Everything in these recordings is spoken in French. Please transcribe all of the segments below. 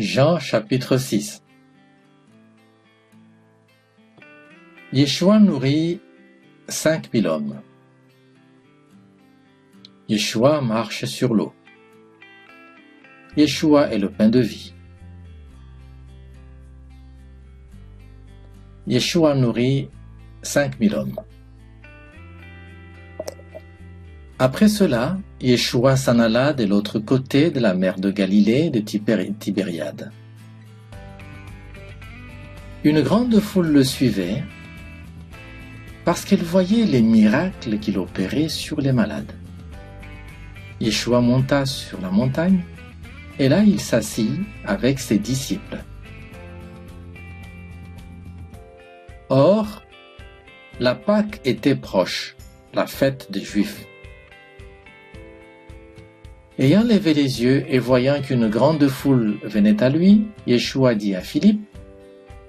Jean chapitre 6. Yeshua nourrit 5000 hommes. Yeshua marche sur l'eau. Yeshua est le pain de vie. Yeshua nourrit 5000 hommes. Après cela, Yeshua s'en alla de l'autre côté de la mer de Galilée de Tibériade. Une grande foule le suivait parce qu'elle voyait les miracles qu'il opérait sur les malades. Yeshua monta sur la montagne et là il s'assit avec ses disciples. Or, la Pâque était proche, la fête des Juifs. Ayant levé les yeux et voyant qu'une grande foule venait à lui, Yeshua dit à Philippe,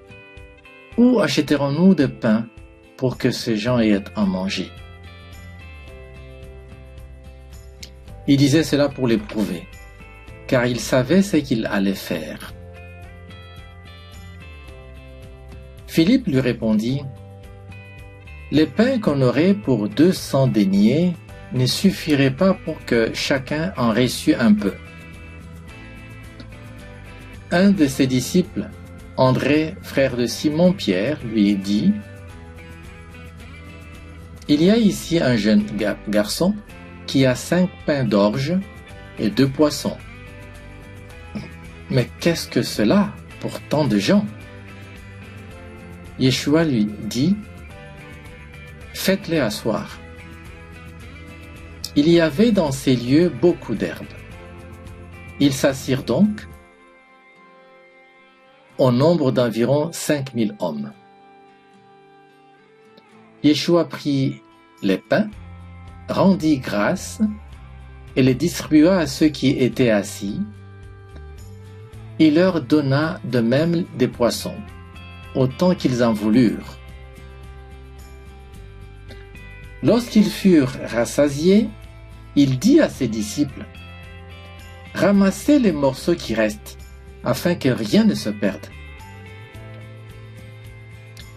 « Où achèterons-nous de pain pour que ces gens aient à manger ?» Il disait cela pour l'éprouver, car il savait ce qu'il allait faire. Philippe lui répondit, « Les pains qu'on aurait pour 200 deniers ne suffirait pas pour que chacun en reçût un peu. » Un de ses disciples, André, frère de Simon-Pierre, lui dit, « Il y a ici un jeune garçon qui a 5 pains d'orge et 2 poissons. Mais qu'est-ce que cela pour tant de gens ?» Yeshua lui dit, « Faites-les asseoir. » Il y avait dans ces lieux beaucoup d'herbes. Ils s'assirent donc, au nombre d'environ 5000 hommes. Yeshua prit les pains, rendit grâce et les distribua à ceux qui étaient assis. Il leur donna de même des poissons, autant qu'ils en voulurent. Lorsqu'ils furent rassasiés, il dit à ses disciples, « Ramassez les morceaux qui restent, afin que rien ne se perde. »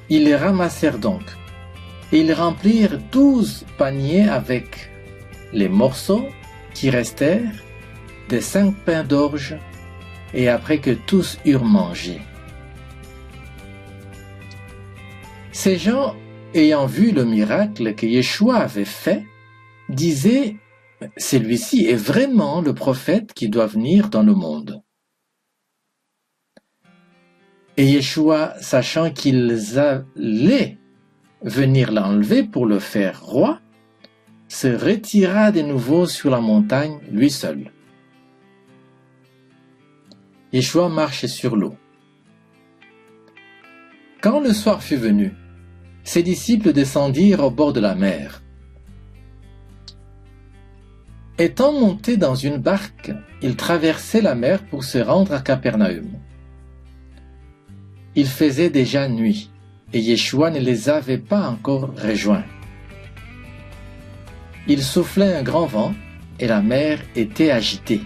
Ils les ramassèrent donc, et ils remplirent 12 paniers avec les morceaux qui restèrent des 5 pains d'orge, et après que tous eurent mangé. Ces gens, ayant vu le miracle que Yeshua avait fait, disaient, « Celui-ci est vraiment le prophète qui doit venir dans le monde. » Et Yeshua, sachant qu'ils allaient venir l'enlever pour le faire roi, se retira de nouveau sur la montagne, lui seul. Yeshua marche sur l'eau. Quand le soir fut venu, ses disciples descendirent au bord de la mer. Étant montés dans une barque, ils traversaient la mer pour se rendre à Capernaum. Il faisait déjà nuit, et Yeshua ne les avait pas encore rejoints. Il soufflait un grand vent, et la mer était agitée.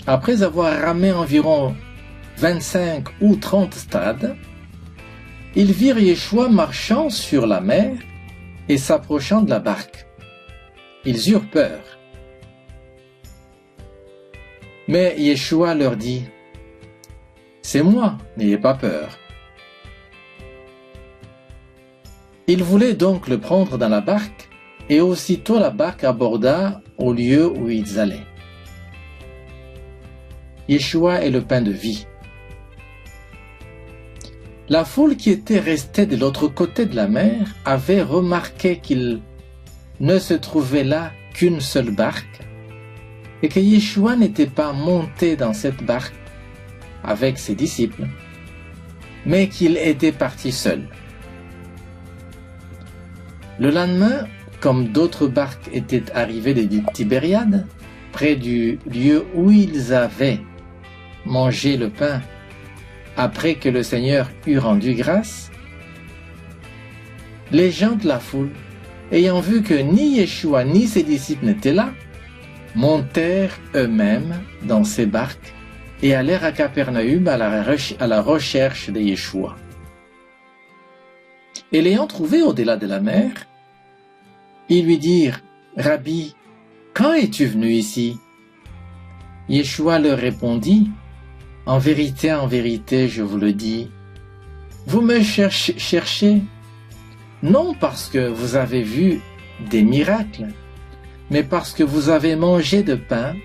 Après avoir ramé environ 25 ou 30 stades, ils virent Yeshua marchant sur la mer et s'approchant de la barque. Ils eurent peur. Mais Yeshua leur dit, « C'est moi, n'ayez pas peur. » Ils voulaient donc le prendre dans la barque, et aussitôt la barque aborda au lieu où ils allaient. Yeshua est le pain de vie. La foule qui était restée de l'autre côté de la mer avait remarqué qu'il ne se trouvait là qu'une seule barque et que Yeshua n'était pas monté dans cette barque avec ses disciples, mais qu'il était parti seul. Le lendemain, comme d'autres barques étaient arrivées de Tibériade, près du lieu où ils avaient mangé le pain après que le Seigneur eut rendu grâce, les gens de la foule, ayant vu que ni Yeshua ni ses disciples n'étaient là, montèrent eux-mêmes dans ces barques et allèrent à Capernaüm à la recherche de Yeshua. Et l'ayant trouvé au-delà de la mer, ils lui dirent, « Rabbi, quand es-tu venu ici ?» Yeshua leur répondit, « en vérité, je vous le dis, vous me cherchez, non parce que vous avez vu des miracles, mais parce que vous avez mangé de pain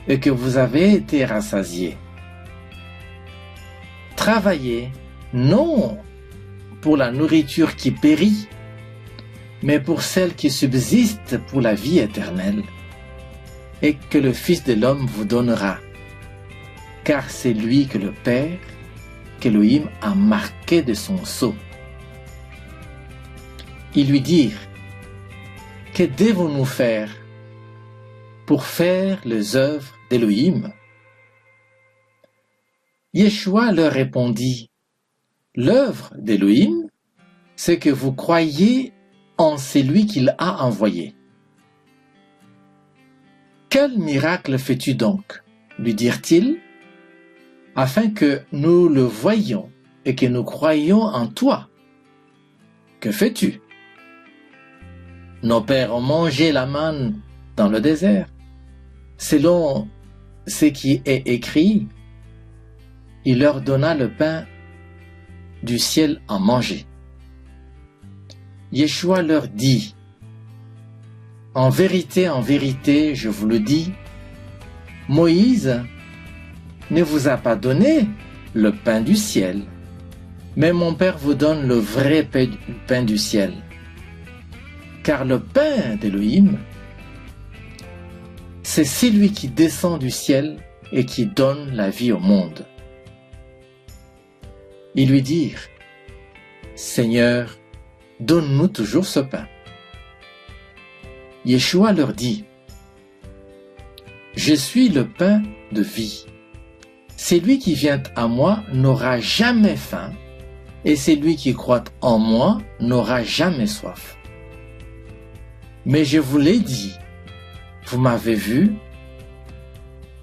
et que vous avez été rassasiés. Travaillez, non pour la nourriture qui périt, mais pour celle qui subsiste pour la vie éternelle, et que le Fils de l'homme vous donnera, car c'est lui que le Père, qu'Élohim a marqué de son sceau. » Ils lui dirent, « Que devons-nous faire pour faire les œuvres d'Élohim » Yeshua leur répondit, « L'œuvre d'Élohim, c'est que vous croyez en celui qu'il a envoyé. » « Quel miracle fais-tu donc ?» lui dirent-ils, « afin que nous le voyions et que nous croyions en toi. Que fais-tu ? Nos pères ont mangé la manne dans le désert. Selon ce qui est écrit, il leur donna le pain du ciel à manger. » Yeshua leur dit, « en vérité, je vous le dis, Moïse ne vous a pas donné le pain du ciel, mais mon Père vous donne le vrai pain du ciel. Car le pain d'Élohim, c'est celui qui descend du ciel et qui donne la vie au monde. » Ils lui dirent, « Seigneur, donne-nous toujours ce pain. » Yeshua leur dit, « Je suis le pain de vie. Celui qui vient à moi n'aura jamais faim, et celui qui croit en moi n'aura jamais soif. Mais je vous l'ai dit, vous m'avez vu,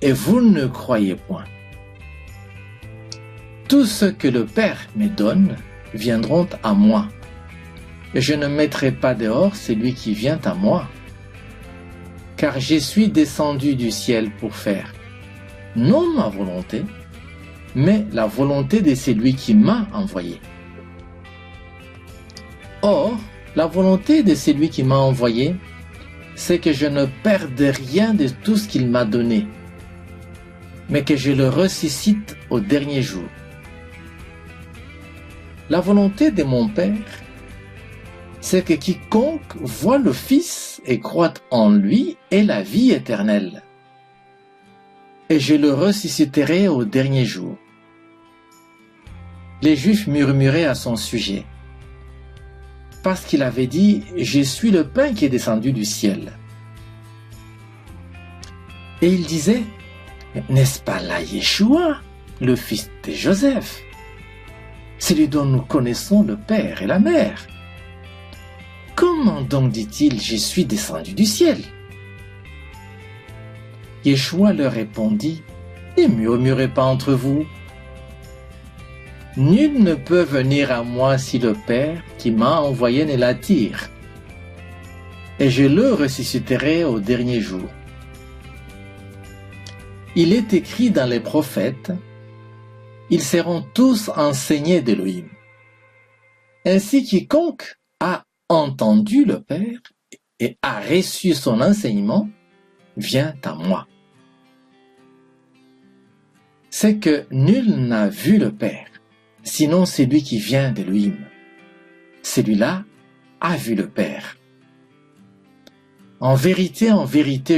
et vous ne croyez point. Tout ce que le Père me donne viendront à moi, et je ne mettrai pas dehors celui qui vient à moi. Car je suis descendu du ciel pour faire, non ma volonté, mais la volonté de celui qui m'a envoyé. Or, la volonté de celui qui m'a envoyé, c'est que je ne perde rien de tout ce qu'il m'a donné, mais que je le ressuscite au dernier jour. La volonté de mon Père, c'est que quiconque voit le Fils et croit en lui ait la vie éternelle. Et je le ressusciterai au dernier jour. » Les Juifs murmuraient à son sujet, parce qu'il avait dit « Je suis le pain qui est descendu du ciel. » Et il disait « N'est-ce pas là Yeshua, le fils de Joseph, celui dont nous connaissons le Père et la Mère? Comment donc dit-il, je suis descendu du ciel ?» Yeshua leur répondit, ne murmurez pas entre vous. Nul ne peut venir à moi si le Père qui m'a envoyé ne l'attire, et je le ressusciterai au dernier jour. Il est écrit dans les prophètes, ils seront tous enseignés d'Élohim. Ainsi quiconque a entendu le Père et a reçu son enseignement vient à moi. C'est que nul n'a vu le Père, sinon celui qui vient d'Élohim. Celui-là a vu le Père. En vérité,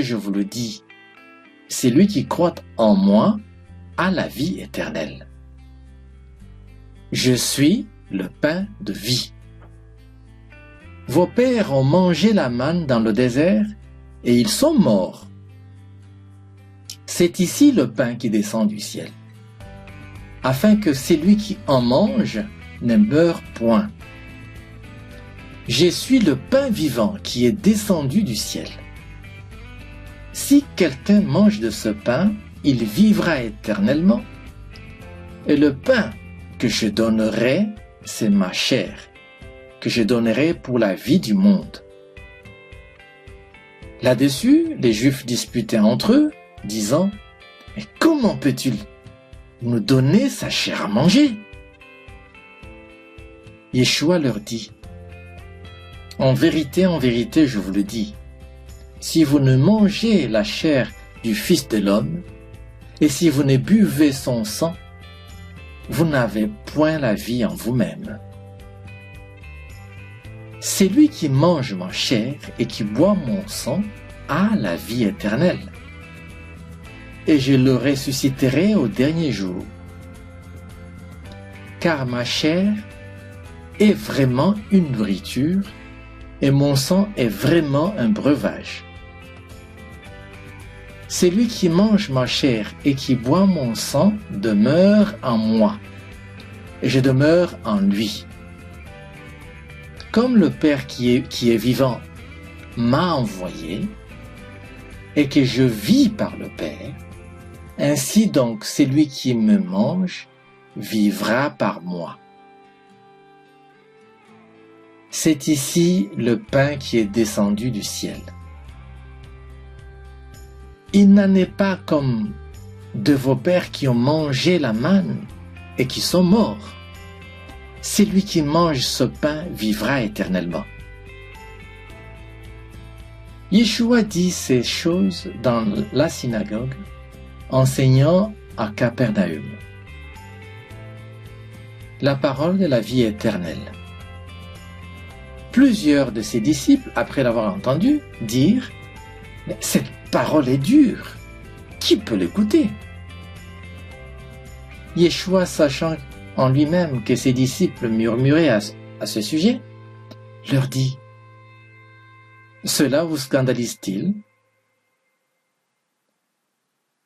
je vous le dis, celui qui croit en moi a la vie éternelle. Je suis le pain de vie. Vos pères ont mangé la manne dans le désert et ils sont morts. C'est ici le pain qui descend du ciel, afin que celui qui en mange ne meure point. Je suis le pain vivant qui est descendu du ciel. Si quelqu'un mange de ce pain, il vivra éternellement. Et le pain que je donnerai, c'est ma chair, que je donnerai pour la vie du monde. Là-dessus, les Juifs disputaient entre eux, disant « Mais comment peut-il nous donner sa chair à manger ?» Yeshua leur dit « En vérité, je vous le dis, si vous ne mangez la chair du Fils de l'homme, et si vous ne buvez son sang, vous n'avez point la vie en vous-même. Celui qui mange ma chair et qui boit mon sang a la vie éternelle, et je le ressusciterai au dernier jour. Car ma chair est vraiment une nourriture, et mon sang est vraiment un breuvage. Celui qui mange ma chair et qui boit mon sang demeure en moi, et je demeure en lui. Comme le Père qui est vivant m'a envoyé, et que je vis par le Père, ainsi donc celui qui me mange vivra par moi. C'est ici le pain qui est descendu du ciel. Il n'en est pas comme de vos pères qui ont mangé la manne et qui sont morts. Celui qui mange ce pain vivra éternellement. Yeshua dit ces choses dans la synagogue, enseignant à Capernaum. La parole de la vie éternelle. Plusieurs de ses disciples, après l'avoir entendu, dirent « Cette parole est dure, qui peut l'écouter ?» Yeshua, sachant en lui-même que ses disciples murmuraient à ce sujet, leur dit « Cela vous scandalise-t-il?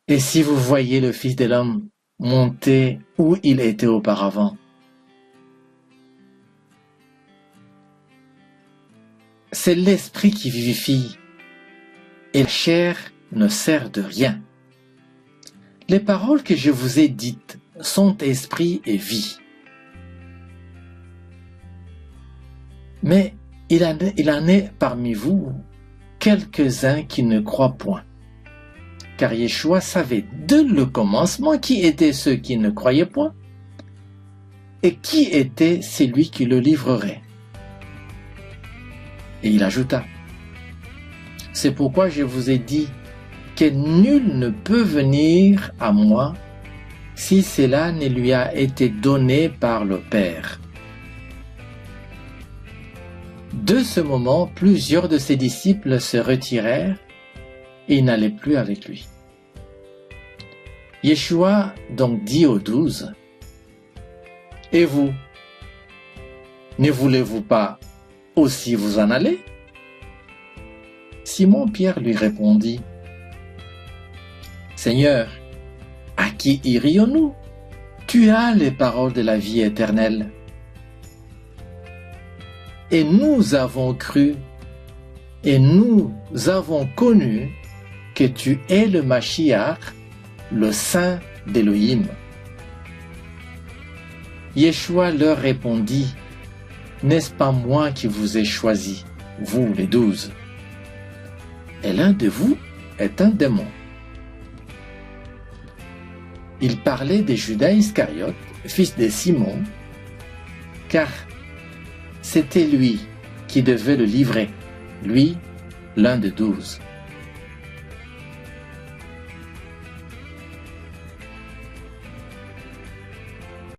Et si vous voyez le Fils de l'homme monter où il était auparavant? C'est l'esprit qui vivifie, et la chair ne sert de rien. Les paroles que je vous ai dites sont esprit et vie. Mais il en est parmi vous quelques-uns qui ne croient point. Car Yeshua savait dès le commencement qui étaient ceux qui ne croyaient point et qui était celui qui le livrerait. Et il ajouta, « C'est pourquoi je vous ai dit que nul ne peut venir à moi si cela ne lui a été donné par le Père. » De ce moment, plusieurs de ses disciples se retirèrent et n'allaient plus avec lui. Yeshua donc dit aux 12, « Et vous, ne voulez-vous pas aussi vous en aller ?» Simon-Pierre lui répondit, « Seigneur, à qui irions-nous? Tu as les paroles de la vie éternelle. Et nous avons cru, et nous avons connu que tu es le Mashiach, le Saint d'Élohim. » Yeshua leur répondit, « N'est-ce pas moi qui vous ai choisi, vous les 12? Et l'un de vous est un démon. » Il parlait de Judas Iscariote, fils de Simon, car c'était lui qui devait le livrer, lui, l'un des 12.